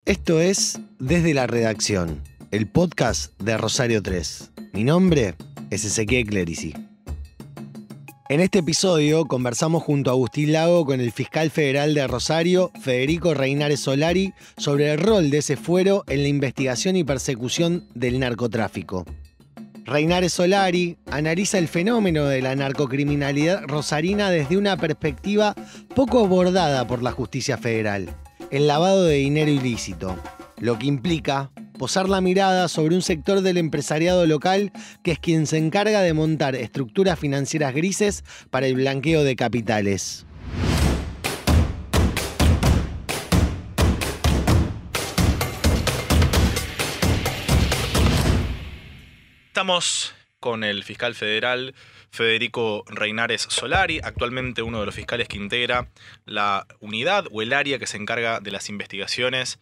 Esto es Desde la Redacción, el podcast de Rosario 3. Mi nombre es Ezequiel Clerici. En este episodio conversamos junto a Agustín Lago con el fiscal federal de Rosario, Federico Reinares Solari, sobre el rol de ese fuero en la investigación y persecución del narcotráfico. Reinares Solari analiza el fenómeno de la narcocriminalidad rosarina desde una perspectiva poco abordada por la justicia federal: el lavado de dinero ilícito, lo que implica posar la mirada sobre un sector del empresariado local que es quien se encarga de montar estructuras financieras grises para el blanqueo de capitales. Estamos con el fiscal federal Federico Reinares Solari, actualmente uno de los fiscales que integra la unidad o el área que se encarga de las investigaciones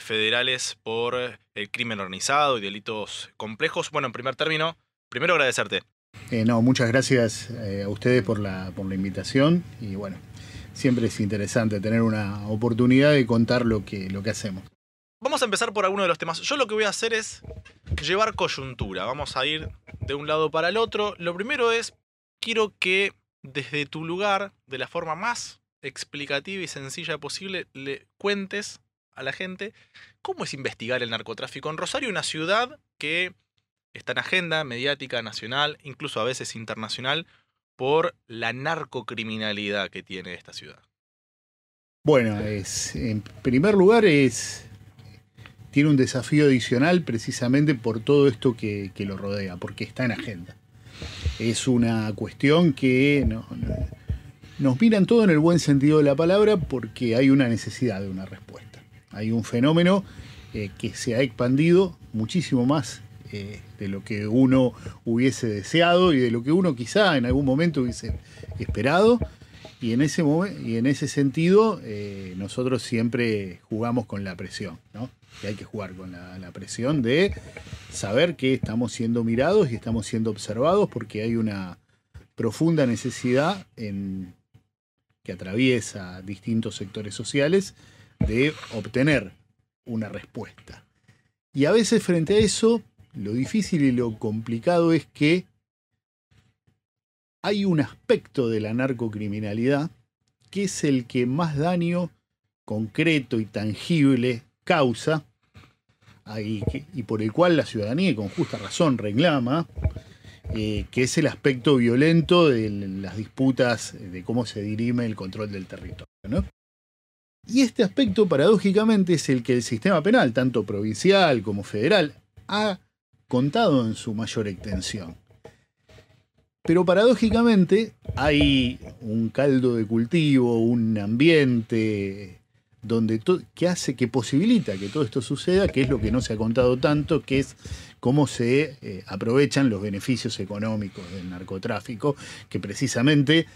federales por el crimen organizado y delitos complejos. Bueno, en primer término, primero agradecerte. Muchas gracias a ustedes por la invitación y bueno, siempre es interesante tener una oportunidad de contar lo que hacemos. Vamos a empezar por alguno de los temas. Yo lo que voy a hacer es llevar coyuntura. Vamos a ir de un lado para el otro. Lo primero es, quiero que desde tu lugar, de la forma más explicativa y sencilla posible, le cuentes a la gente cómo es investigar el narcotráfico en Rosario, una ciudad que está en agenda mediática nacional, incluso a veces internacional, por la narcocriminalidad que tiene esta ciudad. Bueno, en primer lugar tiene un desafío adicional precisamente por todo esto que lo rodea, porque está en agenda. Es una cuestión que nos miran todo en el buen sentido de la palabra porque hay una necesidad de una respuesta. Hay un fenómeno que se ha expandido muchísimo más de lo que uno hubiese deseado y de lo que uno quizá en algún momento hubiese esperado. Y en ese sentido, nosotros siempre jugamos con la presión, ¿no? Y hay que jugar con la presión de saber que estamos siendo mirados y estamos siendo observados porque hay una profunda necesidad que atraviesa distintos sectores sociales de obtener una respuesta. Y a veces frente a eso, lo difícil y lo complicado es que hay un aspecto de la narcocriminalidad que es el que más daño concreto y tangible causa y por el cual la ciudadanía, y con justa razón, reclama, que es el aspecto violento de las disputas de cómo se dirime el control del territorio, ¿no? Y este aspecto, paradójicamente, es el que el sistema penal, tanto provincial como federal, ha contado en su mayor extensión. Pero paradójicamente hay un caldo de cultivo, un ambiente que posibilita que todo esto suceda, que es lo que no se ha contado tanto, que es cómo se aprovechan los beneficios económicos del narcotráfico, que precisamente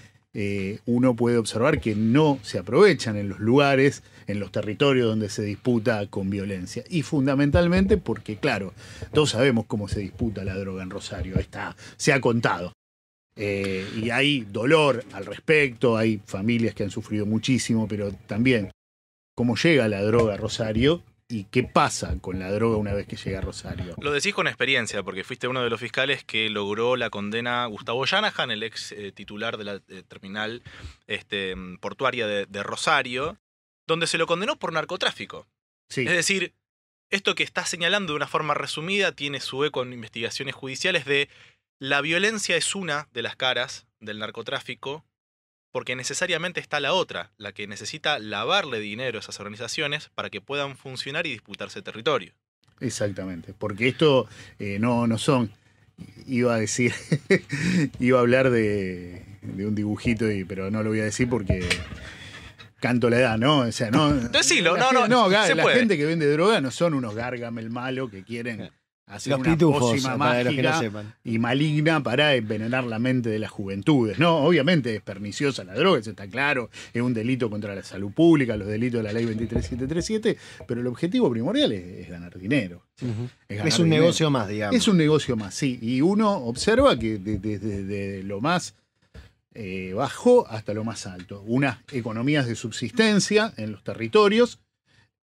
uno puede observar que no se aprovechan en los lugares, en los territorios donde se disputa con violencia. Y fundamentalmente porque, claro, todos sabemos cómo se disputa la droga en Rosario, se ha contado. Y hay dolor al respecto, hay familias que han sufrido muchísimo, pero también cómo llega la droga a Rosario y qué pasa con la droga una vez que llega a Rosario. Lo decís con experiencia, porque fuiste uno de los fiscales que logró la condena a Gustavo Shanahan, el ex titular de la terminal portuaria de Rosario, donde se lo condenó por narcotráfico. Sí. Es decir, esto que estás señalando de una forma resumida tiene su eco en investigaciones judiciales de la violencia es una de las caras del narcotráfico, porque necesariamente está la otra, la que necesita lavarle dinero a esas organizaciones para que puedan funcionar y disputarse territorio. Exactamente, porque esto no son, iba a hablar de un dibujito, pero no lo voy a decir porque canto la edad, ¿no? O sea, no. Decilo, la gente que vende droga no son unos Gargamel malos que quieren hacer una pócima mágica y maligna para envenenar la mente de las juventudes. No, obviamente es perniciosa la droga, eso está claro, es un delito contra la salud pública, los delitos de la ley 23737, pero el objetivo primordial es ganar dinero. Uh-huh. Es un negocio más, digamos. Es un negocio más, sí. Y uno observa que desde lo más bajo hasta lo más alto, unas economías de subsistencia en los territorios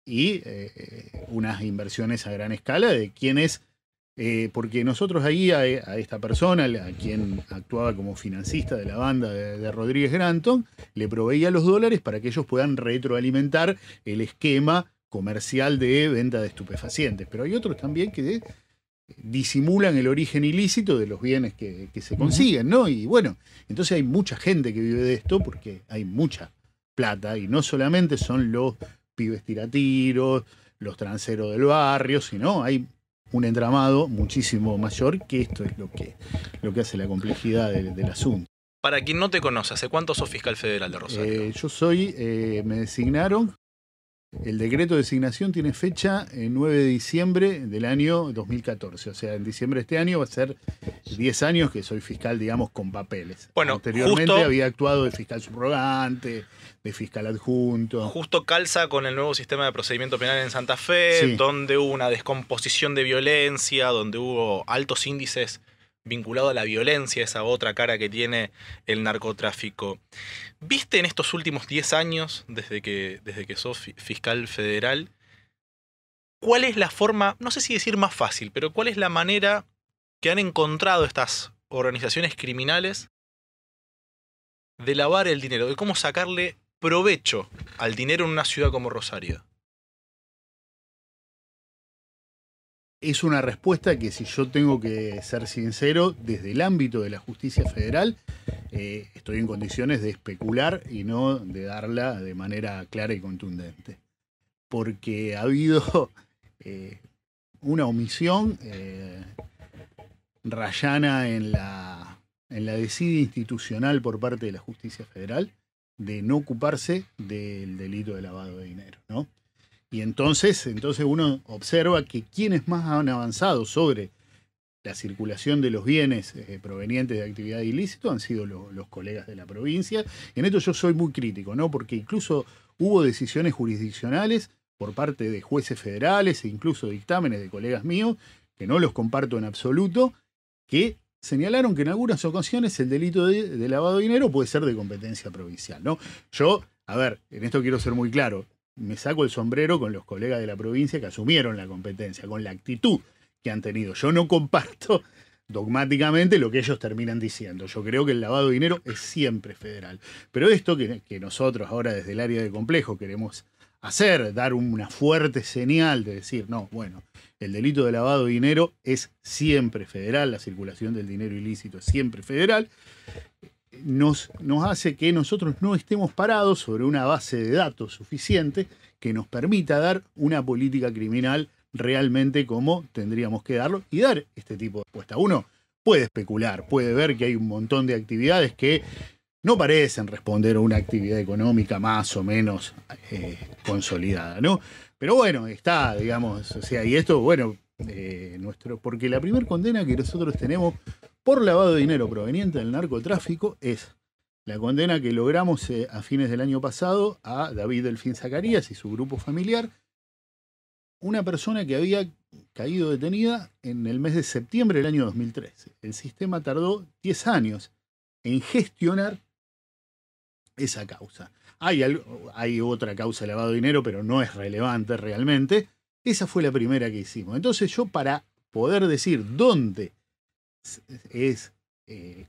y unas inversiones a gran escala de quienes, porque nosotros ahí a esta persona, a quien actuaba como financista de la banda de Rodríguez Granton, le proveía los dólares para que ellos puedan retroalimentar el esquema comercial de venta de estupefacientes. Pero hay otros también que disimulan el origen ilícito de los bienes que se consiguen, ¿no? Y bueno, entonces hay mucha gente que vive de esto porque hay mucha plata y no solamente son los pibes tiratiros, los transeros del barrio, sino hay un entramado muchísimo mayor, que esto es lo que hace la complejidad del asunto. Para quien no te conoce, ¿hace cuánto sos fiscal federal de Rosario? Yo soy, me designaron, el decreto de designación tiene fecha el 9 de diciembre del año 2014, o sea, en diciembre de este año va a ser 10 años que soy fiscal, digamos, con papeles. Bueno, anteriormente justo, había actuado de fiscal subrogante, de fiscal adjunto. Justo calza con el nuevo sistema de procedimiento penal en Santa Fe, Sí. donde hubo una descomposición de violencia, donde hubo altos índices vinculados a la violencia, esa otra cara que tiene el narcotráfico. ¿Viste en estos últimos 10 años, desde que sos fiscal federal, cuál es la forma, no sé si decir más fácil, pero cuál es la manera que han encontrado estas organizaciones criminales de lavar el dinero, de cómo sacarle provecho al dinero en una ciudad como Rosario? Es una respuesta que, si yo tengo que ser sincero, desde el ámbito de la justicia federal, estoy en condiciones de especular y no de darla de manera clara y contundente. Porque ha habido una omisión rayana en la desidia institucional por parte de la justicia federal de no ocuparse del delito de lavado de dinero, ¿no? Y entonces uno observa que quienes más han avanzado sobre la circulación de los bienes provenientes de actividad ilícita han sido los colegas de la provincia. Y en esto yo soy muy crítico, ¿no? Porque incluso hubo decisiones jurisdiccionales por parte de jueces federales e incluso dictámenes de colegas míos, que no los comparto en absoluto, que señalaron que en algunas ocasiones el delito de lavado de dinero puede ser de competencia provincial, ¿no? Yo, a ver, en esto quiero ser muy claro, me saco el sombrero con los colegas de la provincia que asumieron la competencia, con la actitud que han tenido. Yo no comparto dogmáticamente lo que ellos terminan diciendo. Yo creo que el lavado de dinero es siempre federal. Pero esto que nosotros ahora desde el área de complejo queremos hacer, dar una fuerte señal de decir, no, bueno, el delito de lavado de dinero es siempre federal, la circulación del dinero ilícito es siempre federal, nos hace que nosotros no estemos parados sobre una base de datos suficiente que nos permita dar una política criminal realmente como tendríamos que darlo y dar este tipo de respuesta. Uno puede especular, puede ver que hay un montón de actividades que no parecen responder a una actividad económica más o menos consolidada, ¿no? Pero bueno, está, digamos, o sea, y esto, bueno, porque la primera condena que nosotros tenemos por lavado de dinero proveniente del narcotráfico es la condena que logramos a fines del año pasado a David Delfín Zacarías y su grupo familiar, una persona que había caído detenida en el mes de septiembre del año 2013. El sistema tardó 10 años en gestionar esa causa. Hay otra causa de lavado de dinero, pero no es relevante realmente. Esa fue la primera que hicimos. Entonces yo, para poder decir dónde es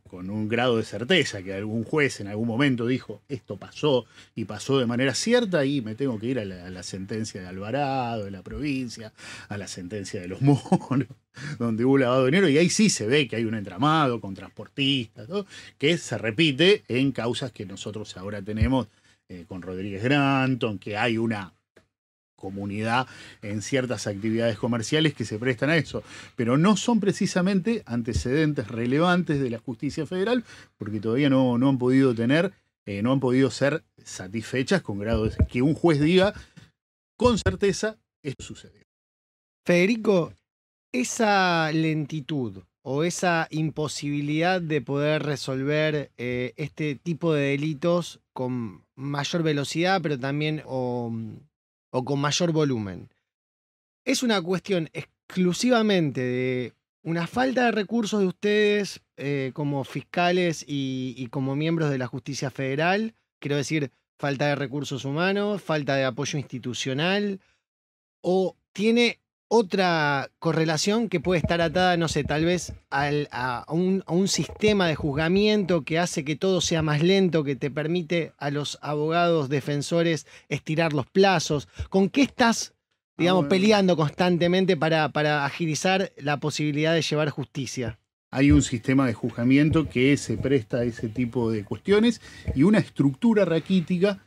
con un grado de certeza que algún juez en algún momento dijo esto pasó y pasó de manera cierta, y me tengo que ir a la sentencia de Alvarado, de la provincia, a la sentencia de Los Monos, donde hubo lavado de dinero, y ahí sí se ve que hay un entramado con transportistas, ¿no? Que se repite en causas que nosotros ahora tenemos con Rodríguez Granton, que hay una comunidad en ciertas actividades comerciales que se prestan a eso, pero no son precisamente antecedentes relevantes de la justicia federal, porque todavía no han podido tener, no han podido ser satisfechas con grado de que un juez diga con certeza esto sucedió. Federico, esa lentitud o esa imposibilidad de poder resolver este tipo de delitos con mayor velocidad, pero también o con mayor volumen, ¿es una cuestión exclusivamente de una falta de recursos de ustedes como fiscales y como miembros de la justicia federal? Quiero decir, falta de recursos humanos, falta de apoyo institucional, ¿O tiene otra correlación que puede estar atada, no sé, tal vez a un sistema de juzgamiento que hace que todo sea más lento, que te permite a los abogados defensores estirar los plazos? ¿Con qué estás, digamos, peleando constantemente para agilizar la posibilidad de llevar justicia? Hay un sistema de juzgamiento que se presta a ese tipo de cuestiones y una estructura raquítica,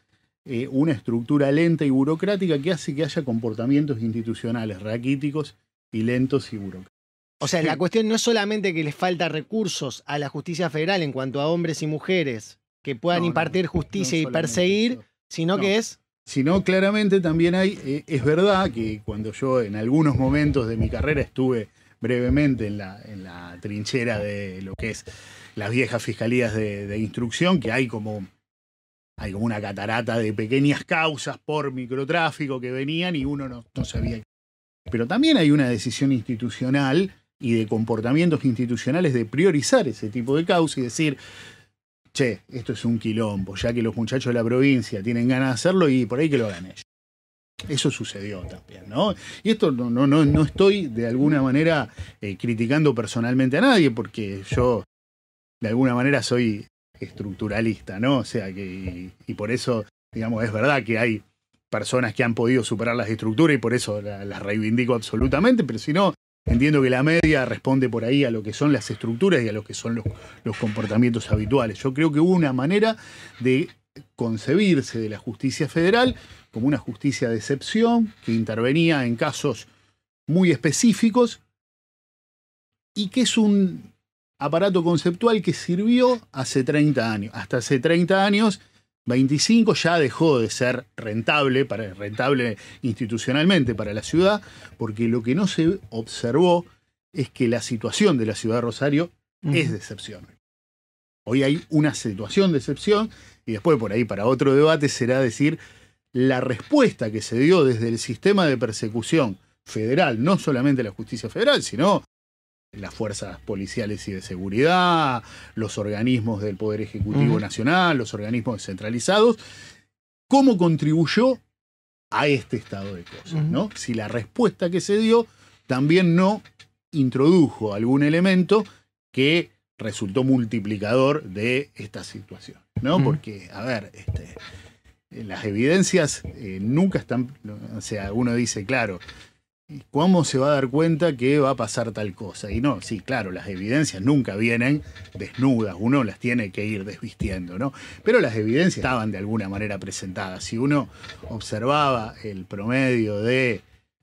una estructura lenta y burocrática que hace que haya comportamientos institucionales raquíticos y lentos y burocráticos. O sea, la cuestión no es solamente que les falta recursos a la justicia federal en cuanto a hombres y mujeres que puedan impartir justicia y perseguir, eso, sino que es... Sino claramente también hay, es verdad que cuando yo en algunos momentos de mi carrera estuve brevemente en la trinchera de lo que es las viejas fiscalías de instrucción, que hay como una catarata de pequeñas causas por microtráfico que venían y uno no sabía. Pero también hay una decisión institucional y de comportamientos institucionales de priorizar ese tipo de causas y decir, che, esto es un quilombo, ya que los muchachos de la provincia tienen ganas de hacerlo y por ahí que lo hagan ellos. Eso sucedió también, ¿no? Y esto no estoy de alguna manera criticando personalmente a nadie, porque yo de alguna manera soy estructuralista, ¿no? O sea que, y por eso, digamos, es verdad que hay personas que han podido superar las estructuras y por eso las reivindico absolutamente, pero si no, entiendo que la media responde por ahí a lo que son las estructuras y a lo que son los comportamientos habituales. Yo creo que hubo una manera de concebirse de la justicia federal como una justicia de excepción que intervenía en casos muy específicos y que es un aparato conceptual que sirvió hace 30 años. Hasta hace 30 años, 25 ya dejó de ser rentable institucionalmente para la ciudad, porque lo que no se observó es que la situación de la ciudad de Rosario es de excepción. Hoy hay una situación de excepción y después por ahí para otro debate será decir la respuesta que se dio desde el sistema de persecución federal, no solamente la justicia federal, sino las fuerzas policiales y de seguridad, los organismos del Poder Ejecutivo Nacional, los organismos descentralizados, cómo contribuyó a este estado de cosas, ¿no? Si la respuesta que se dio también no introdujo algún elemento que resultó multiplicador de esta situación, ¿no? Porque, a ver, las evidencias nunca están, o sea, uno dice, claro, ¿cómo se va a dar cuenta que va a pasar tal cosa? Y no, sí, claro, las evidencias nunca vienen desnudas, uno las tiene que ir desvistiendo, ¿no? Pero las evidencias estaban de alguna manera presentadas. Si uno observaba el promedio de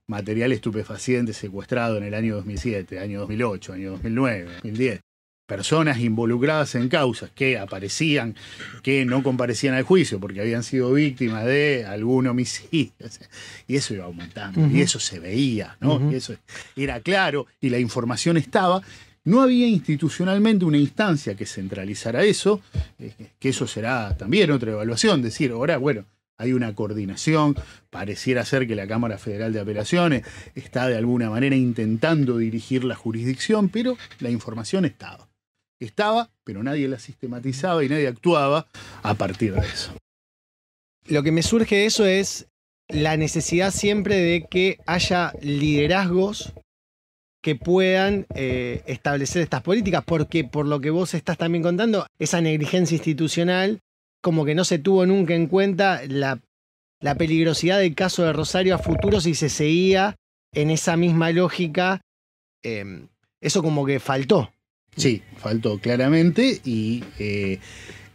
material estupefaciente secuestrado en el año 2007, año 2008, año 2009, 2010, personas involucradas en causas que aparecían, que no comparecían al juicio porque habían sido víctimas de algún homicidio, y eso iba aumentando, y eso se veía, ¿no? Y eso era claro, y la información estaba. No había institucionalmente una instancia que centralizara eso, que eso será también otra evaluación, decir, ahora, bueno, hay una coordinación, pareciera ser que la Cámara Federal de Apelaciones está de alguna manera intentando dirigir la jurisdicción, pero la información estaba. Estaba, pero nadie la sistematizaba y nadie actuaba a partir de eso. Lo que me surge de eso es la necesidad siempre de que haya liderazgos que puedan establecer estas políticas, porque por lo que vos estás también contando, esa negligencia institucional, como que no se tuvo nunca en cuenta la peligrosidad del caso de Rosario a futuro si se seguía en esa misma lógica. Eso como que faltó. Sí, faltó claramente y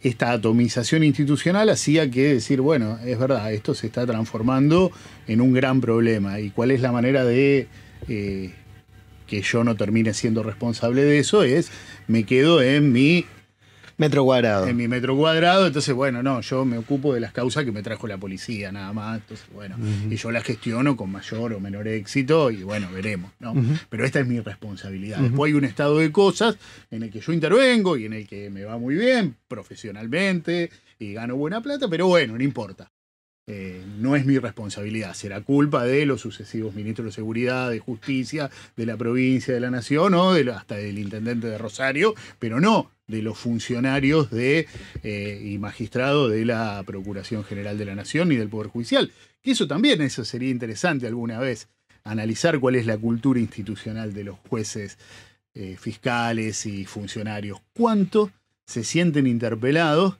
esta atomización institucional hacía que decir, bueno, es verdad, esto se está transformando en un gran problema y cuál es la manera de que yo no termine siendo responsable de eso me quedo en mi metro cuadrado. En mi metro cuadrado, entonces, bueno, no, yo me ocupo de las causas que me trajo la policía, nada más, entonces, bueno, y yo las gestiono con mayor o menor éxito, y bueno, veremos, ¿no? Pero esta es mi responsabilidad. Después hay un estado de cosas en el que yo intervengo y en el que me va muy bien, profesionalmente, y gano buena plata, pero bueno, no importa. no es mi responsabilidad, será culpa de los sucesivos ministros de Seguridad, de Justicia, de la provincia, de la Nación, o hasta del intendente de Rosario, pero no de los funcionarios y magistrados de la Procuración General de la Nación ni del Poder Judicial. Que eso sería interesante alguna vez, analizar cuál es la cultura institucional de los jueces, fiscales y funcionarios. ¿Cuánto se sienten interpelados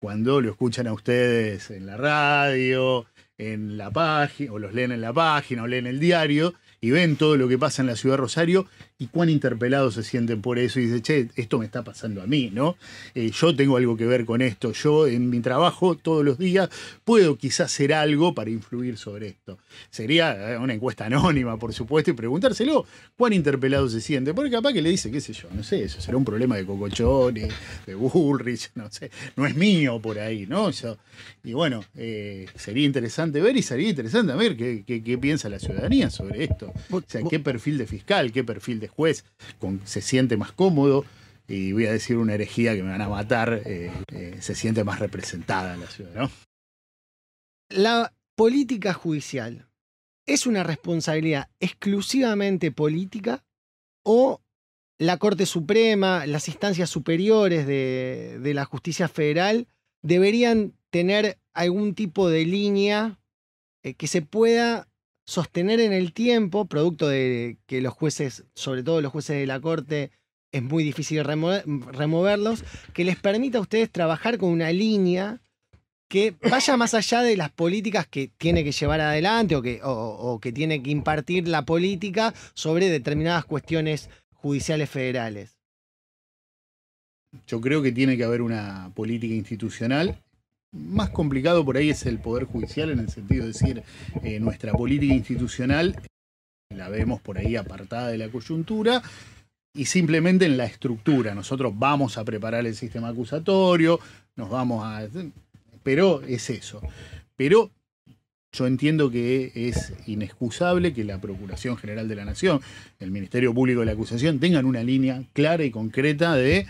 cuando lo escuchan a ustedes en la radio, en la página, o los leen en la página, o leen el diario, y ven todo lo que pasa en la ciudad de Rosario, y cuán interpelados se sienten por eso, y dicen, che, esto me está pasando a mí, ¿no? Yo tengo algo que ver con esto, yo en mi trabajo todos los días puedo quizás hacer algo para influir sobre esto. Sería una encuesta anónima, por supuesto, y preguntárselo cuán interpelados se sienten, porque capaz que le dice, qué sé yo, no sé, eso será un problema de Cocochoni, de Bullrich, no sé, no es mío por ahí, ¿no? Y bueno, sería interesante ver, y sería interesante ver qué piensa la ciudadanía sobre esto. O sea, qué perfil de fiscal, qué perfil de juez se siente más cómodo, y voy a decir una herejía que me van a matar, se siente más representada en la ciudad, ¿no? La política judicial es una responsabilidad exclusivamente política, o la Corte Suprema, las instancias superiores de la justicia federal deberían tener algún tipo de línea que se pueda sostener en el tiempo, producto de que los jueces, sobre todo los jueces de la Corte, es muy difícil removerlos, que les permita a ustedes trabajar con una línea que vaya más allá de las políticas que tiene que llevar adelante o que tiene que impartir la política sobre determinadas cuestiones judiciales federales? Yo creo que tiene que haber una política institucional. Más complicado por ahí es el Poder Judicial, en el sentido de decir, nuestra política institucional la vemos por ahí apartada de la coyuntura y simplemente en la estructura. Nosotros vamos a preparar el sistema acusatorio, pero es eso. Pero yo entiendo que es inexcusable que la Procuración General de la Nación, el Ministerio Público de la Acusación, tengan una línea clara y concreta de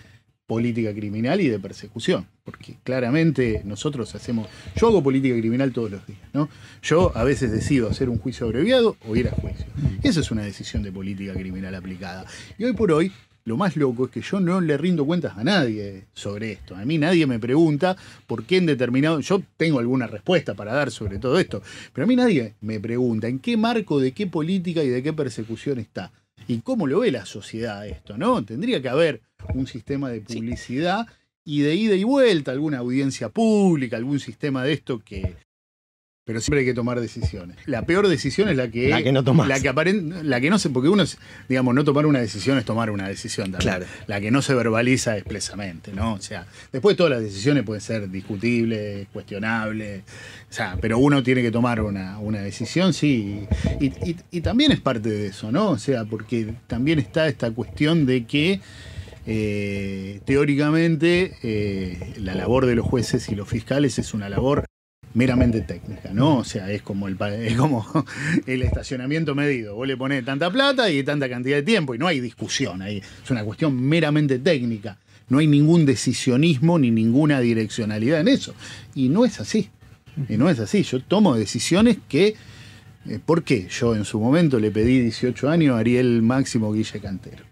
política criminal y de persecución, porque claramente yo hago política criminal todos los días, ¿no? Yo a veces decido hacer un juicio abreviado o ir a juicio. Esa es una decisión de política criminal aplicada. Y hoy por hoy, lo más loco es que yo no le rindo cuentas a nadie sobre esto. A mí nadie me pregunta por qué en determinado... Yo tengo alguna respuesta para dar sobre todo esto, pero a mí nadie me pregunta en qué marco, de qué política y de qué persecución está. Y cómo lo ve la sociedad esto, ¿no? Tendría que haber un sistema de publicidad y de ida y vuelta, alguna audiencia pública, algún sistema de esto que... Pero siempre hay que tomar decisiones. La peor decisión es la que no tomás. La que no se... Porque uno, digamos, no tomar una decisión es tomar una decisión también. Claro. La que no se verbaliza expresamente, ¿no? O sea, después todas las decisiones pueden ser discutibles, cuestionables, o sea, pero uno tiene que tomar una decisión, sí. Y también es parte de eso, ¿no? O sea, porque también está esta cuestión de que teóricamente la labor de los jueces y los fiscales es una labor meramente técnica, ¿no? O sea, es como el estacionamiento medido. Vos le ponés tanta plata y tanta cantidad de tiempo y no hay discusión ahí. Es una cuestión meramente técnica. No hay ningún decisionismo ni ninguna direccionalidad en eso. Y no es así. Yo tomo decisiones que... ¿Por qué? Yo en su momento le pedí 18 años a Ariel Máximo Guille Cantero.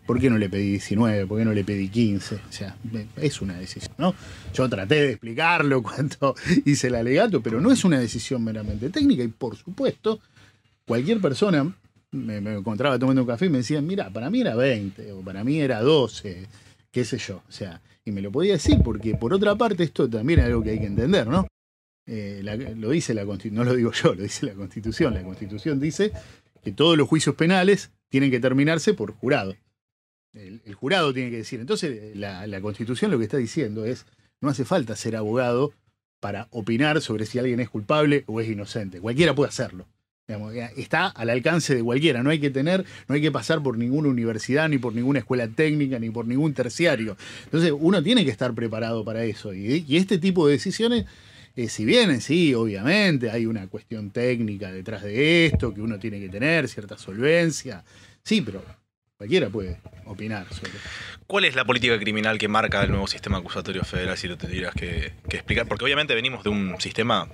¿Por qué no le pedí 19? ¿Por qué no le pedí 15? O sea, es una decisión, ¿no? Yo traté de explicarlo cuando hice el alegato, pero no es una decisión meramente técnica. Y por supuesto, cualquier persona me encontraba tomando un café y me decía, mira, para mí era 20 o para mí era 12, qué sé yo. O sea, y me lo podía decir porque, por otra parte, esto también es algo que hay que entender, ¿no? Lo dice la Constitución, no lo digo yo, lo dice la Constitución. La Constitución dice que todos los juicios penales tienen que terminarse por jurado. El jurado tiene que decir. Entonces, la Constitución lo que está diciendo es, no hace falta ser abogado para opinar sobre si alguien es culpable o es inocente. Cualquiera puede hacerlo. Digamos, está al alcance de cualquiera. No hay que pasar por ninguna universidad, ni por ninguna escuela técnica, ni por ningún terciario. Entonces, uno tiene que estar preparado para eso. Y este tipo de decisiones, si bien sí, obviamente, hay una cuestión técnica detrás de esto, que uno tiene que tener cierta solvencia. Sí, pero cualquiera puede opinar sobre eso. ¿Cuál es la política criminal que marca el nuevo sistema acusatorio federal, si lo tendrías que explicar? Porque obviamente venimos de un sistema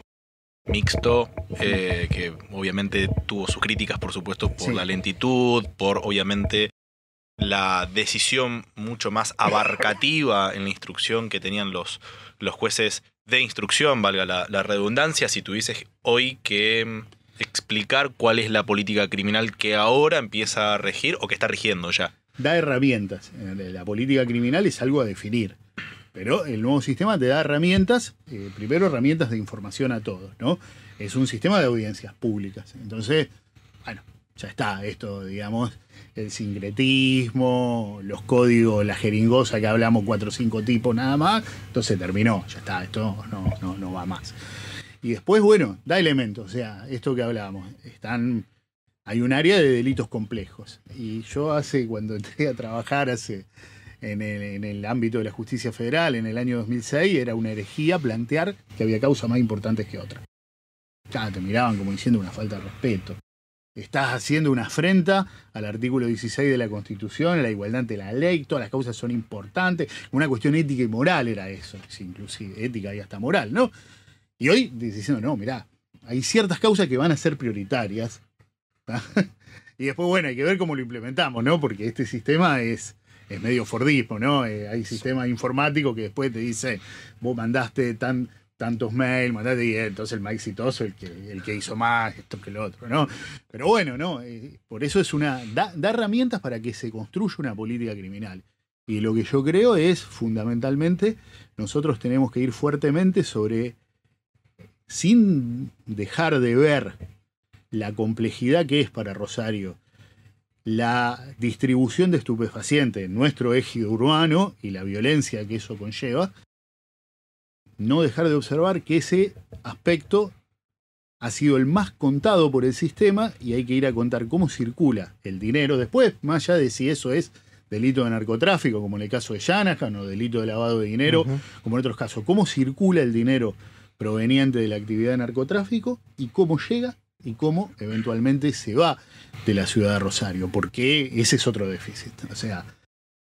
mixto, que obviamente tuvo sus críticas, por supuesto, por Sí. la lentitud, por obviamente la decisión mucho más abarcativa en la instrucción que tenían los jueces de instrucción, valga la redundancia. Si tuvieses hoy que explicar cuál es la política criminal que ahora empieza a regir o que está rigiendo ya. Da herramientas. La política criminal es algo a definir. Pero el nuevo sistema te da herramientas, primero herramientas de información a todos, ¿no? Es un sistema de audiencias públicas. Entonces, bueno, ya está, esto, digamos, el sincretismo, los códigos, la jeringosa que hablamos 4 o 5 tipos nada más, entonces terminó, ya está, esto no va más. Y después, bueno, da elementos, o sea, esto que hablábamos, hay un área de delitos complejos. Y yo cuando entré a trabajar en el ámbito de la justicia federal en el año 2006, era una herejía plantear que había causas más importantes que otras. Ya te miraban como diciendo una falta de respeto. Estás haciendo una afrenta al artículo 16 de la Constitución, a la igualdad ante la ley, todas las causas son importantes. Una cuestión ética y moral era eso, inclusive ética y hasta moral, ¿no? Y hoy diciendo, no, mirá, hay ciertas causas que van a ser prioritarias. Y después, bueno, hay que ver cómo lo implementamos, ¿no? Porque este sistema es medio Fordismo, ¿no? Hay sistemas informáticos que después te dice, vos mandaste tantos mails, mandaste, y entonces el más exitoso, el que hizo más, esto que lo otro, ¿no? Pero bueno, ¿no? Por eso da herramientas para que se construya una política criminal. Y lo que yo creo es, fundamentalmente, nosotros tenemos que ir fuertemente sin dejar de ver la complejidad que es para Rosario la distribución de estupefacientes en nuestro ejido urbano y la violencia que eso conlleva, no dejar de observar que ese aspecto ha sido el más contado por el sistema y hay que ir a contar cómo circula el dinero. Después, más allá de si eso es delito de narcotráfico, como en el caso de Shanahan, o delito de lavado de dinero, como en otros casos, cómo circula el dinero proveniente de la actividad de narcotráfico y cómo llega y cómo eventualmente se va de la ciudad de Rosario, porque ese es otro déficit. O sea,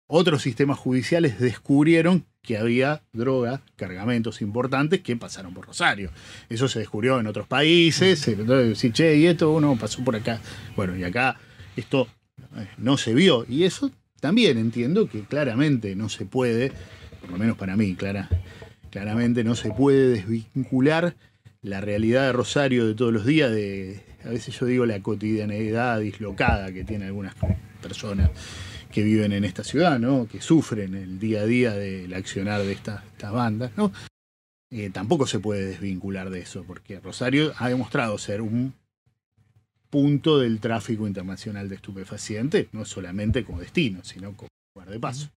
otros sistemas judiciales descubrieron que había droga, cargamentos importantes que pasaron por Rosario. Eso se descubrió en otros países. Entonces, sí, che, y esto uno pasó por acá. Bueno, y acá esto no se vio. Y eso también entiendo que claramente no se puede, por lo menos para mí, claramente no se puede desvincular la realidad de Rosario de todos los días, a veces yo digo la cotidianeidad dislocada que tienen algunas personas que viven en esta ciudad, ¿no? Que sufren el día a día del accionar de estas bandas, ¿no? Tampoco se puede desvincular de eso, porque Rosario ha demostrado ser un punto del tráfico internacional de estupefacientes, no solamente como destino, sino como lugar de paso.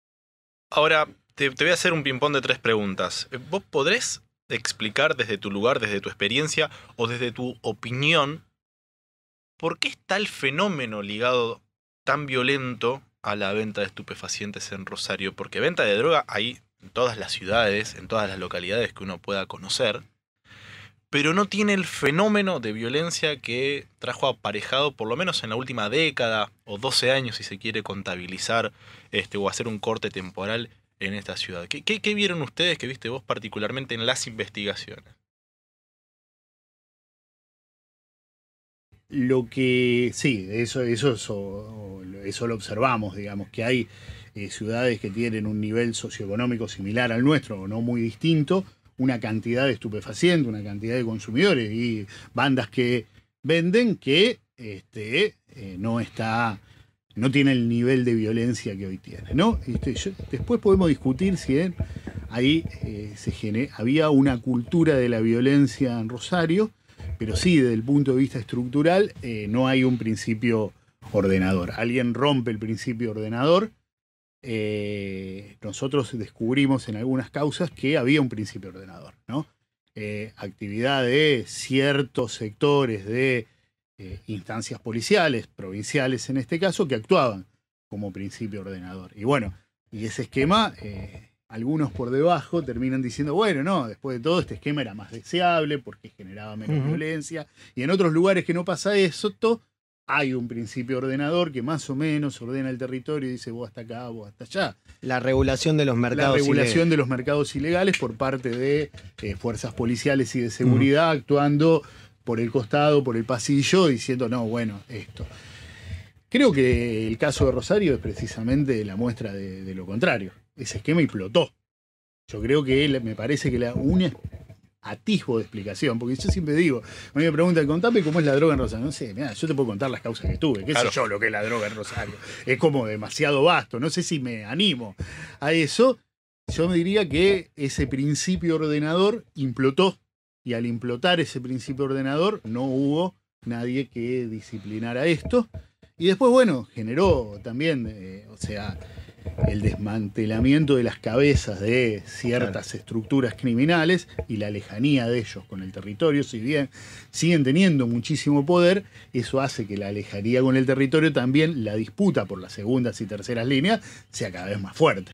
Ahora, te voy a hacer un ping-pong de 3 preguntas. ¿Vos podrés explicar desde tu lugar, desde tu experiencia o desde tu opinión por qué está el fenómeno ligado tan violento a la venta de estupefacientes en Rosario? Porque venta de droga hay en todas las ciudades, en todas las localidades que uno pueda conocer, pero no tiene el fenómeno de violencia que trajo aparejado, por lo menos en la última década o 12 años, si se quiere contabilizar o hacer un corte temporal en esta ciudad. ¿Qué vieron ustedes, que viste vos particularmente en las investigaciones? Lo que sí, eso lo observamos, digamos, que hay ciudades que tienen un nivel socioeconómico similar al nuestro, o no muy distinto, una cantidad de estupefacientes, una cantidad de consumidores y bandas que venden que no tiene el nivel de violencia que hoy tiene, ¿no? Después podemos discutir si ahí había una cultura de la violencia en Rosario, pero sí, desde el punto de vista estructural, no hay un principio ordenador. Alguien rompe el principio ordenador. Nosotros descubrimos en algunas causas que había un principio ordenador, ¿no? Actividad de ciertos sectores de instancias policiales, provinciales en este caso, que actuaban como principio ordenador. Y bueno, y ese esquema, algunos por debajo terminan diciendo, bueno, no, después de todo este esquema era más deseable porque generaba menos violencia. Y en otros lugares que no pasa eso, hay un principio ordenador que más o menos ordena el territorio y dice vos hasta acá, vos hasta allá. La regulación de los mercados La regulación ilegales. de los mercados ilegales por parte de fuerzas policiales y de seguridad actuando por el costado, por el pasillo, diciendo, no, bueno, esto. Creo que el caso de Rosario es precisamente la muestra de lo contrario. Ese esquema explotó. Yo creo que me parece que un atisbo de explicación, porque yo siempre digo, a mí me preguntan, contame cómo es la droga en Rosario. No sé, mirá, yo te puedo contar las causas que tuve, qué Claro. sé yo lo que es la droga en Rosario. Es como demasiado vasto, no sé si me animo a eso. Yo me diría que ese principio ordenador implotó, y al implotar ese principio ordenador no hubo nadie que disciplinara esto. Y después, bueno, generó también, el desmantelamiento de las cabezas de ciertas estructuras criminales y la lejanía de ellos con el territorio. Si bien siguen teniendo muchísimo poder, eso hace que la lejanía con el territorio también, la disputa por las segundas y terceras líneas, sea cada vez más fuerte.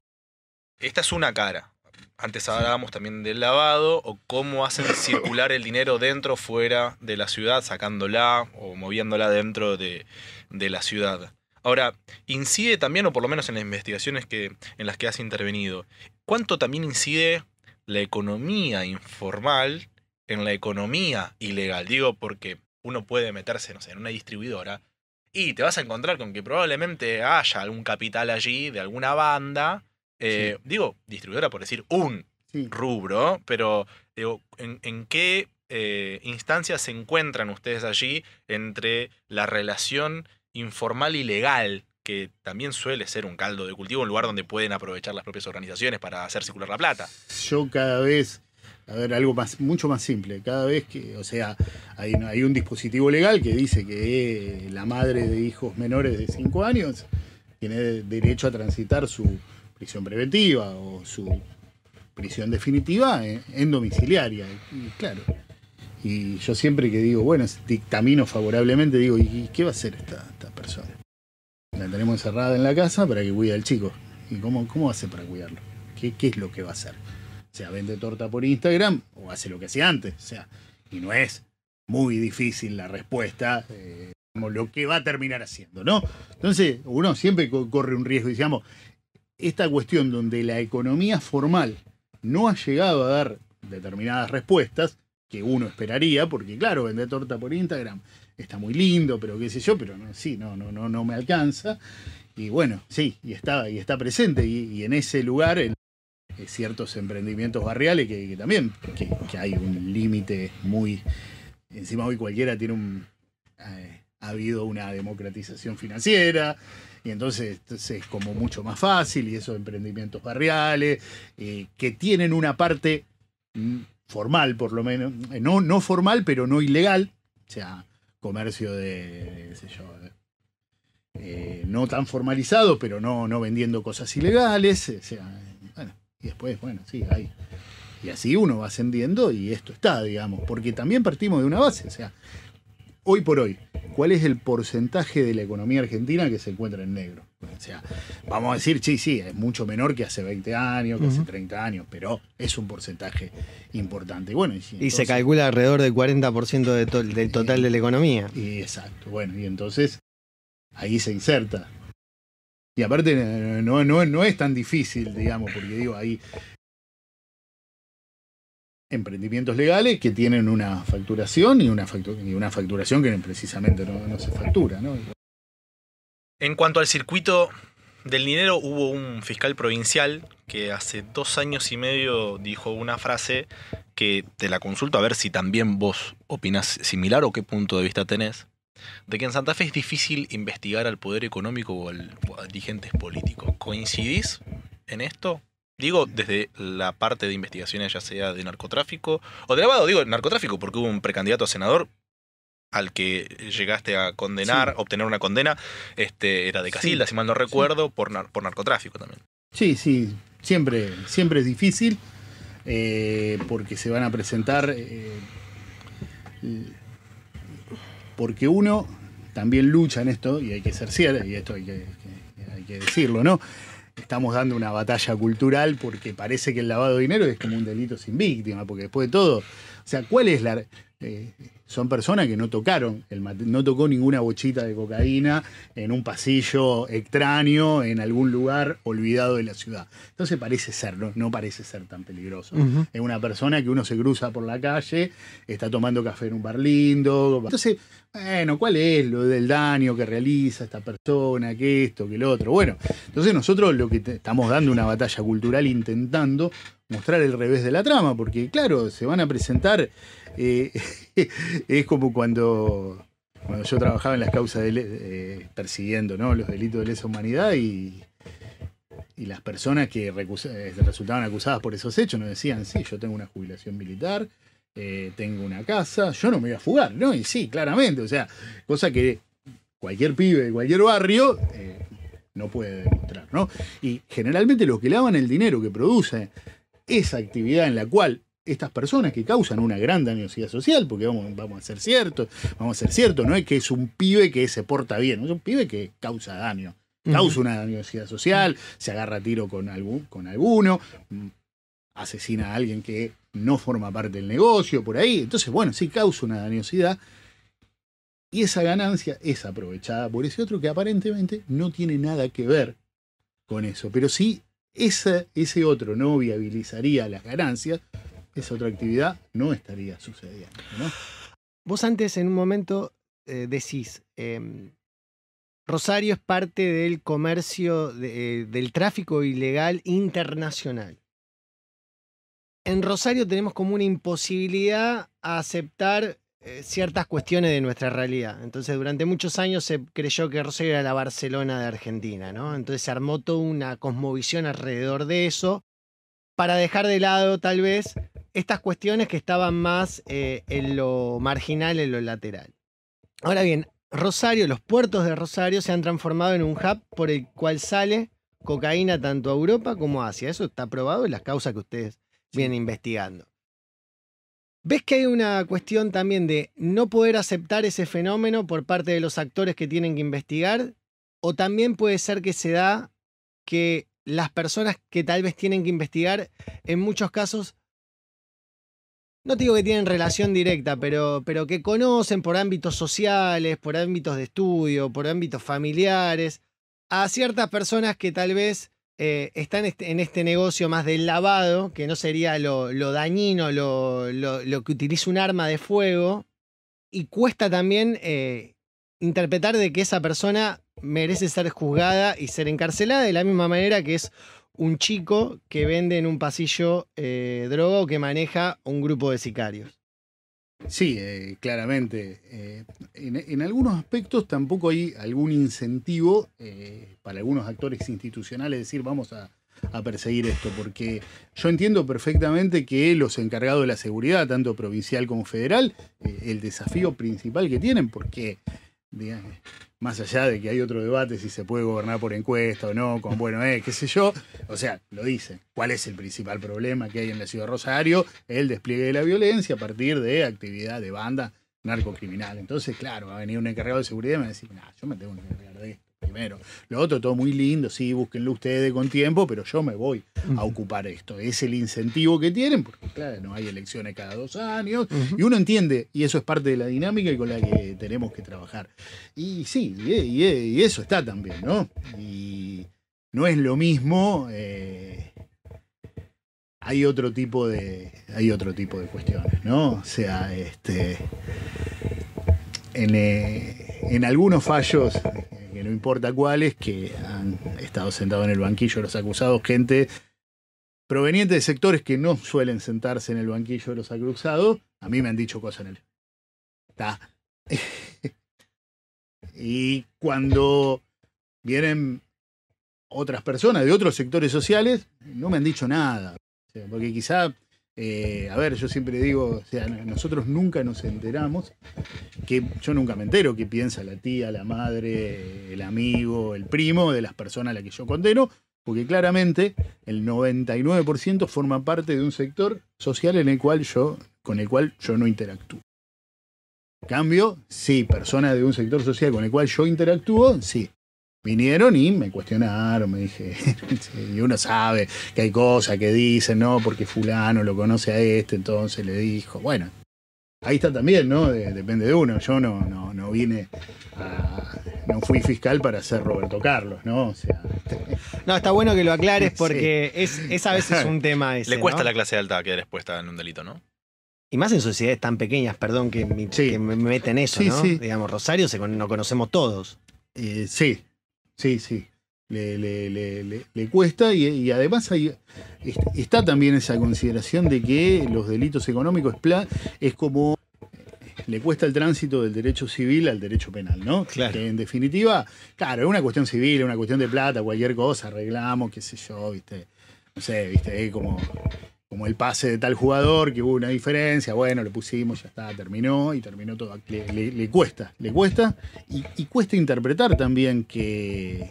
Esta es una cara. Antes hablábamos también del lavado o cómo hacen circular el dinero dentro o fuera de la ciudad, sacándola o moviéndola dentro de la ciudad. Ahora, incide también, o por lo menos en las investigaciones en las que has intervenido, ¿cuánto también incide la economía informal en la economía ilegal? Digo, porque uno puede meterse, no sé, en una distribuidora y te vas a encontrar con que probablemente haya algún capital allí de alguna banda. Digo, distribuidora por decir un rubro, pero digo, ¿en qué instancias se encuentran ustedes allí entre la relación informal y legal, que también suele ser un caldo de cultivo, un lugar donde pueden aprovechar las propias organizaciones para hacer circular la plata? Yo cada vez, algo mucho más simple, cada vez que, hay un dispositivo legal que dice que la madre de hijos menores de 5 años tiene derecho a transitar su prisión preventiva o su prisión definitiva en domiciliaria. Y claro, y yo siempre que digo, bueno, dictamino favorablemente, digo, ¿y qué va a hacer esta persona? La tenemos encerrada en la casa para que cuide al chico. ¿Y cómo hace para cuidarlo? ¿Qué es lo que va a hacer? O sea, vende torta por Instagram o hace lo que hacía antes. O sea, y no es muy difícil la respuesta, como lo que va a terminar haciendo, ¿no? Entonces, uno siempre corre un riesgo, digamos, esta cuestión donde la economía formal no ha llegado a dar determinadas respuestas que uno esperaría, porque claro, vender torta por Instagram está muy lindo, pero qué sé yo, pero no me alcanza. Y bueno, sí, y está presente, y en ese lugar, en ciertos emprendimientos barriales que también que hay un límite muy... Encima hoy cualquiera tiene ha habido una democratización financiera, y entonces es como mucho más fácil, y esos emprendimientos barriales, que tienen una parte formal, por lo menos, no formal, pero no ilegal, o sea, comercio de qué sé yo, no tan formalizado, pero no vendiendo cosas ilegales, o sea, bueno, y después, bueno, sí, hay. Y así uno va ascendiendo y esto está, digamos, porque también partimos de una base, o sea, hoy por hoy, ¿cuál es el porcentaje de la economía argentina que se encuentra en negro? O sea, vamos a decir, sí, es mucho menor que hace 20 años, que hace 30 años, pero es un porcentaje importante. Y bueno, y se calcula alrededor del 40% del total de la economía. Y exacto, bueno, y entonces ahí se inserta. Y aparte no es tan difícil, digamos, porque digo, hay emprendimientos legales que tienen una facturación y una facturación que precisamente no se factura, ¿no? En cuanto al circuito del dinero, hubo un fiscal provincial que hace 2 años y medio dijo una frase que te la consulto a ver si también vos opinás similar o qué punto de vista tenés, de que en Santa Fe es difícil investigar al poder económico o a dirigentes políticos. ¿Coincidís en esto? Digo, desde la parte de investigaciones, ya sea de narcotráfico o de lavado, digo narcotráfico, porque hubo un precandidato a senador al que llegaste a condenar, obtener una condena, era de Casilda, si mal no recuerdo, por narcotráfico también. Sí, siempre es difícil, porque se van a presentar, porque uno también lucha en esto, y hay que ser cierto, y esto hay que decirlo, ¿no? Estamos dando una batalla cultural porque parece que el lavado de dinero es como un delito sin víctima, porque después de todo, o sea, ¿cuál es son personas que no tocaron, no tocó ninguna bochita de cocaína en un pasillo extraño, en algún lugar olvidado de la ciudad. Entonces parece ser, no parece ser tan peligroso. Es una persona que uno se cruza por la calle, está tomando café en un bar lindo. Entonces, bueno, ¿cuál es lo del daño que realiza esta persona, que esto, que lo otro? Bueno, entonces nosotros lo que estamos dando una batalla cultural intentando mostrar el revés de la trama, porque claro, se van a presentar, es como cuando yo trabajaba en las causas persiguiendo, ¿no?, los delitos de lesa humanidad y las personas que resultaban acusadas por esos hechos nos decían, sí, yo tengo una jubilación militar, tengo una casa, yo no me voy a fugar, ¿no? Y sí, claramente, o sea, cosa que cualquier pibe de cualquier barrio no puede demostrar, ¿no? Y generalmente los que lavan el dinero que produce esa actividad en la cual estas personas que causan una gran dañosidad social, porque vamos a ser ciertos, no es que es un pibe que se porta bien, es un pibe que causa daño, causa una dañosidad social, se agarra a tiro con alguno, asesina a alguien que no forma parte del negocio, por ahí. Entonces, bueno, sí causa una dañosidad y esa ganancia es aprovechada por ese otro que aparentemente no tiene nada que ver con eso, pero sí ese otro no viabilizaría las ganancias, esa otra actividad no estaría sucediendo, ¿no? Vos antes en un momento decís, Rosario es parte del comercio, del tráfico ilegal internacional. En Rosario tenemos como una imposibilidad a aceptar ciertas cuestiones de nuestra realidad. Entonces, durante muchos años se creyó que Rosario era la Barcelona de Argentina, ¿no? Entonces se armó toda una cosmovisión alrededor de eso para dejar de lado, tal vez, estas cuestiones que estaban más en lo marginal, en lo lateral. Ahora bien, Rosario, los puertos de Rosario se han transformado en un hub por el cual sale cocaína tanto a Europa como a Asia. Eso está probado en las causas que ustedes vienen investigando. ¿Ves que hay una cuestión también de no poder aceptar ese fenómeno por parte de los actores que tienen que investigar? ¿O también puede ser que se da que las personas que tal vez tienen que investigar, en muchos casos, no digo que tienen relación directa, pero que conocen por ámbitos sociales, por ámbitos de estudio, por ámbitos familiares, a ciertas personas que tal vez están en este negocio más del lavado, que no sería lo dañino, lo que utiliza un arma de fuego, y cuesta también interpretar de que esa persona merece ser juzgada y ser encarcelada de la misma manera que es un chico que vende en un pasillo droga o que maneja un grupo de sicarios. Sí, claramente. En algunos aspectos tampoco hay algún incentivo para algunos actores institucionales decir vamos a perseguir esto, porque yo entiendo perfectamente que los encargados de la seguridad, tanto provincial como federal, el desafío principal que tienen, porque digamos, más allá de que hay otro debate si se puede gobernar por encuesta o no, con bueno, qué sé yo, o sea, lo dicen. ¿Cuál es el principal problema que hay en la ciudad de Rosario? El despliegue de la violencia a partir de actividad de banda narcocriminal. Entonces, claro, va a venir un encargado de seguridad y me va a decir, yo me tengo que encargar de esto primero. Lo otro, todo muy lindo, sí, búsquenlo ustedes con tiempo, pero yo me voy a ocupar esto. Es el incentivo que tienen, porque claro, no hay elecciones cada 2 años, y uno entiende, y eso es parte de la dinámica y con la que tenemos que trabajar. Y sí, y eso está también, ¿no? Y no es lo mismo, hay otro tipo de cuestiones, ¿no? O sea, en algunos fallos, que no importa cuáles, que han estado sentados en el banquillo de los acusados, gente proveniente de sectores que no suelen sentarse en el banquillo de los acusados, a mí me han dicho cosas en el... ¿Está? Y cuando vienen otras personas de otros sectores sociales, no me han dicho nada. O sea, porque quizá, a ver, yo siempre digo, o sea, nosotros nunca nos enteramos, que yo nunca me entero qué piensa la tía, la madre, el amigo, el primo de las personas a las que yo condeno, porque claramente el 99% forma parte de un sector social con el cual yo no interactúo. En cambio, sí, personas de un sector social con el cual yo interactúo, sí. Vinieron y me cuestionaron, me dije, y uno sabe que hay cosas que dicen, no, porque fulano lo conoce a entonces le dijo, bueno, ahí está también, ¿no? Depende de uno. Yo no vine no fui fiscal para ser Roberto Carlos, ¿no? O sea. No, está bueno que lo aclares porque es a veces un tema ese. Le cuesta ¿no? la clase alta quedar expuesta en un delito, ¿no? Y más en sociedades tan pequeñas, perdón, que me meten eso, Sí, ¿no? sí. Digamos, Rosario nos conocemos todos. Sí. Le cuesta y además está también esa consideración de que los delitos económicos es como le cuesta el tránsito del derecho civil al derecho penal, ¿no? Claro. Que en definitiva, claro, es una cuestión civil, es una cuestión de plata, cualquier cosa, arreglamos, qué sé yo, ¿viste? No sé, ¿viste? Es como el pase de tal jugador, que hubo una diferencia, bueno, lo pusimos, ya está, terminó todo. Le cuesta y cuesta interpretar también que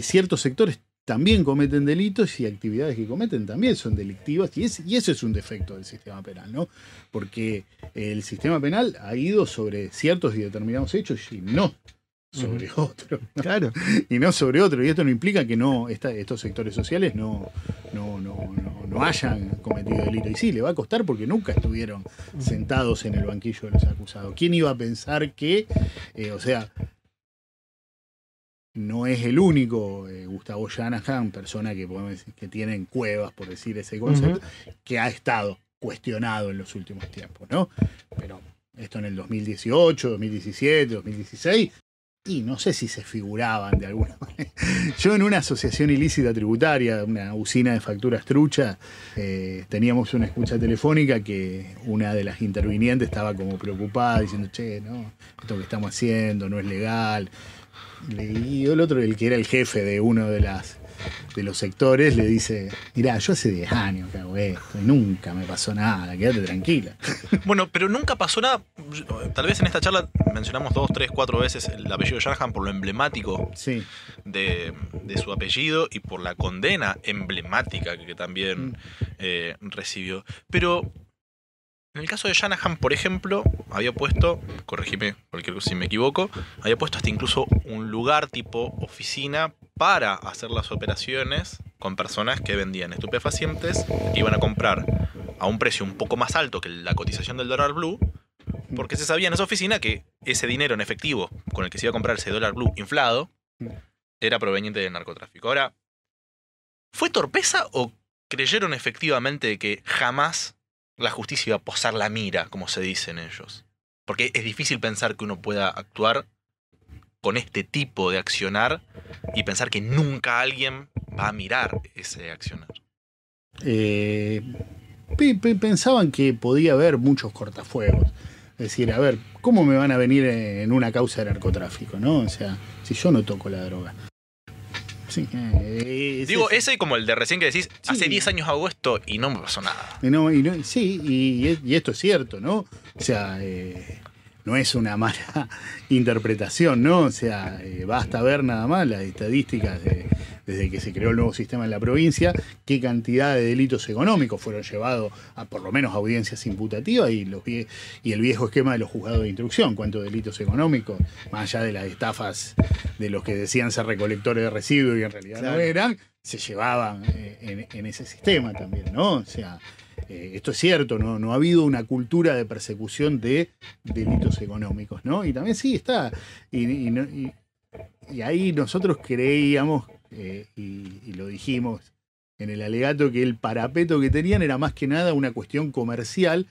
ciertos sectores también cometen delitos y actividades que cometen también son delictivas y eso es un defecto del sistema penal, ¿no? Porque el sistema penal ha ido sobre ciertos y determinados hechos y no sobre otros. Claro. Y no sobre otro. Y esto no implica que estos sectores sociales no hayan cometido delito. Y sí, le va a costar porque nunca estuvieron sentados en el banquillo de los acusados. ¿Quién iba a pensar que, no es el único Gustavo Shanahan, persona que tiene en cuevas, por decir ese concepto, que ha estado cuestionado en los últimos tiempos, ¿no? Pero esto en el 2018, 2017, 2016... Y no sé si se figuraban de alguna manera. Yo en una asociación ilícita tributaria, una usina de facturas trucha, teníamos una escucha telefónica que una de las intervinientes estaba como preocupada, diciendo, che, no, esto que estamos haciendo no es legal. Y el otro, el que era el jefe de uno de los sectores, le dice, mirá, yo hace 10 años que hago esto y nunca me pasó nada, quédate tranquila. Bueno, pero nunca pasó nada. Tal vez en esta charla mencionamos 2, 3, 4 veces el apellido de Shanahan por lo emblemático Sí. de su apellido y por la condena emblemática que también recibió. Pero en el caso de Shanahan, por ejemplo, había puesto, corregime cualquier cosa si me equivoco, había puesto hasta incluso un lugar tipo oficina para hacer las operaciones con personas que vendían estupefacientes, que iban a comprar a un precio un poco más alto que la cotización del dólar blue, porque se sabía en esa oficina que ese dinero en efectivo con el que se iba a comprar ese dólar blue inflado era proveniente del narcotráfico. Ahora, ¿fue torpeza o creyeron efectivamente que jamás la justicia iba a posar la mira, como se dicen ellos? Porque es difícil pensar que uno pueda actuar con este tipo de accionar y pensar que nunca alguien va a mirar ese accionar. Pensaban que podía haber muchos cortafuegos. Es decir, a ver, ¿cómo me van a venir en una causa de narcotráfico, no? O sea, si yo no toco la droga. Sí, digo, ese como el de recién que decís, sí, hace 10 años hago esto y no me pasó nada. Y esto es cierto, ¿no? O sea, no es una mala interpretación, ¿no? O sea, basta ver nada más las estadísticas desde que se creó el nuevo sistema en la provincia, qué cantidad de delitos económicos fueron llevados a por lo menos audiencias imputativas y el viejo esquema de los juzgados de instrucción, cuántos delitos económicos, más allá de las estafas de los que decían ser recolectores de residuos y en realidad no eran, se llevaban en ese sistema también, ¿no? O sea, esto es cierto, no ha habido una cultura de persecución de delitos económicos, ¿no? Y también sí está, y ahí nosotros creíamos, y lo dijimos en el alegato, que el parapeto que tenían era más que nada una cuestión comercial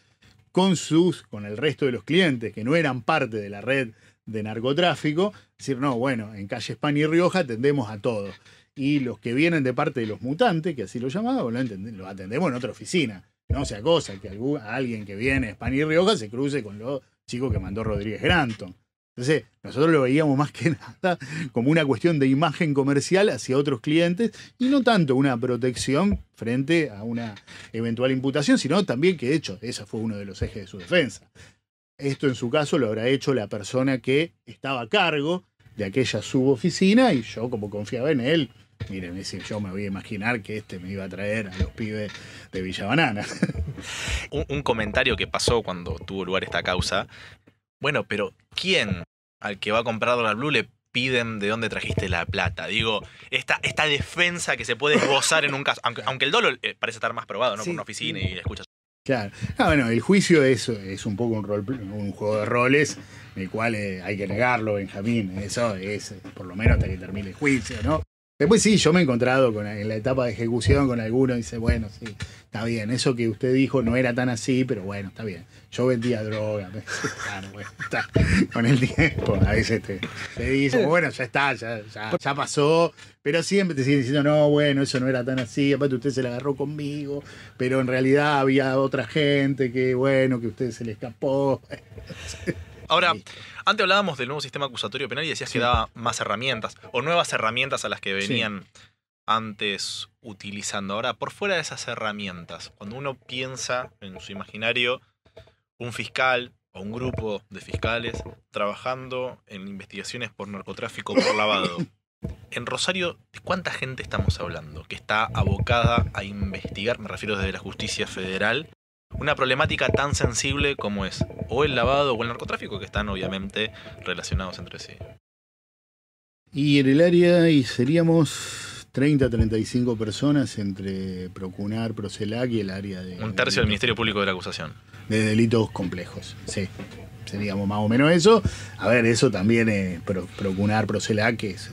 con el resto de los clientes, que no eran parte de la red de narcotráfico. Es decir, no, bueno, en Calle España y Rioja atendemos a todos. Y los que vienen de parte de los mutantes, que así lo llamaban, lo atendemos en otra oficina. No sea cosa que alguien que viene de España y Rioja se cruce con los chicos que mandó Rodríguez Granton. Entonces, nosotros lo veíamos más que nada como una cuestión de imagen comercial hacia otros clientes y no tanto una protección frente a una eventual imputación, sino también que, de hecho, ese fue uno de los ejes de su defensa. Esto, en su caso, lo habrá hecho la persona que estaba a cargo de aquella suboficina y yo, como confiaba en él, miren, yo me voy a imaginar que me iba a traer a los pibes de Villa Banana. Un comentario que pasó cuando tuvo lugar esta causa. Bueno, pero ¿quién al que va a comprar dólar blue le piden de dónde trajiste la plata? Digo, esta defensa que se puede esbozar en un caso, aunque el dolo parece estar más probado, ¿no? Sí. Por una oficina y escuchas. Claro. Bueno, el juicio es un poco un juego de roles, en el cual hay que negarlo, Benjamín. Eso es, por lo menos hasta que termine el juicio, ¿no? Después sí, yo me he encontrado en la etapa de ejecución con alguno y dice, bueno, sí, está bien, eso que usted dijo no era tan así, pero bueno, está bien. Yo vendía droga. Claro, bueno, está. Con el tiempo a veces te dice, bueno, ya está, ya pasó, pero siempre te siguen diciendo, no, bueno, eso no era tan así, aparte usted se la agarró conmigo, pero en realidad había otra gente que, bueno, que a usted se le escapó. Ahora, antes hablábamos del nuevo sistema acusatorio penal y decías que daba más herramientas, o nuevas herramientas a las que venían antes utilizando. Ahora, por fuera de esas herramientas, cuando uno piensa en su imaginario un fiscal o un grupo de fiscales trabajando en investigaciones por narcotráfico, por lavado, en Rosario, ¿de cuánta gente estamos hablando que está abocada a investigar, me refiero desde la justicia federal, una problemática tan sensible como es o el lavado o el narcotráfico, que están obviamente relacionados entre sí? Y en el área seríamos 30, 35 personas entre Procunar, Procelac y el área de... Un tercio del Ministerio Público de la Acusación. De delitos complejos, sí. Seríamos más o menos eso. A ver, eso también Procunar, Procelac, que es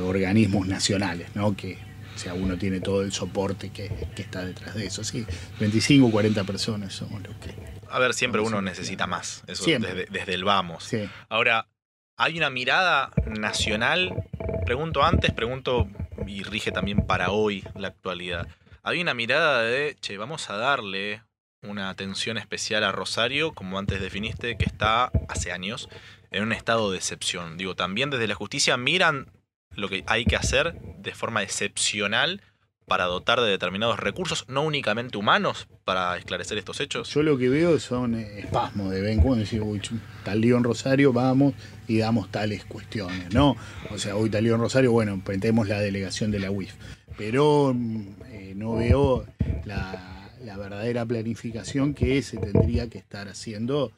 organismos nacionales, ¿no? Que, o sea, uno tiene todo el soporte que está detrás de eso, sí. 25, 40 personas somos los que... A ver, siempre uno necesita más, eso desde el vamos. Sí. Ahora, ¿hay una mirada nacional? Pregunto y rige también para hoy, la actualidad. ¿Hay una mirada de, che, vamos a darle una atención especial a Rosario, como antes definiste, que está hace años en un estado de excepción? Digo, también desde la justicia miran lo que hay que hacer de forma excepcional para dotar de determinados recursos, no únicamente humanos, para esclarecer estos hechos. Yo lo que veo son espasmos de vez en cuando, decir, uy, tal lío en Rosario, vamos y damos tales cuestiones, ¿no? O sea, hoy tal lío en Rosario, bueno, metemos la delegación de la UIF, pero no veo la verdadera planificación que se tendría que estar haciendo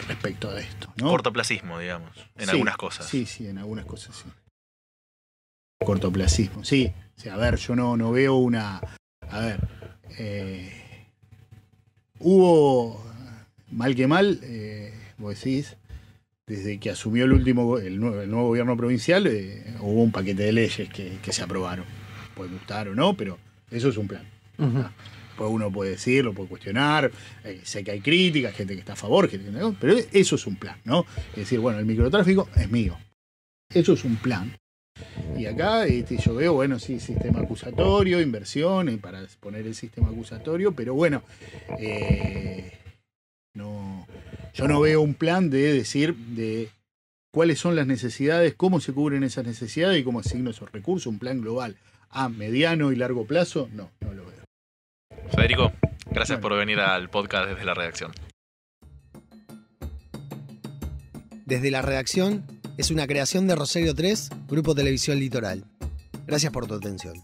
respecto a esto, ¿no? Cortoplacismo, digamos, en algunas cosas. Sí, en algunas cosas sí. Cortoplacismo, sí. O sea, a ver, yo no veo una... A ver, hubo, mal que mal, vos decís, desde que asumió el nuevo gobierno provincial, hubo un paquete de leyes que se aprobaron. Puede gustar o no, pero eso es un plan. Uh-huh. Pues uno puede decir, lo puede cuestionar, sé que hay críticas, gente que está a favor, gente que no, pero eso es un plan, ¿no? Es decir, bueno, el microtráfico es mío. Eso es un plan. Y acá yo veo, bueno, sí, sistema acusatorio, inversión para poner el sistema acusatorio, pero bueno, yo no veo un plan de decir de cuáles son las necesidades, cómo se cubren esas necesidades y cómo asigno esos recursos, un plan global a mediano y largo plazo, no lo veo. Federico, gracias por venir al podcast desde la redacción. Desde la redacción es una creación de Rosario 3, Grupo Televisión Litoral. Gracias por tu atención.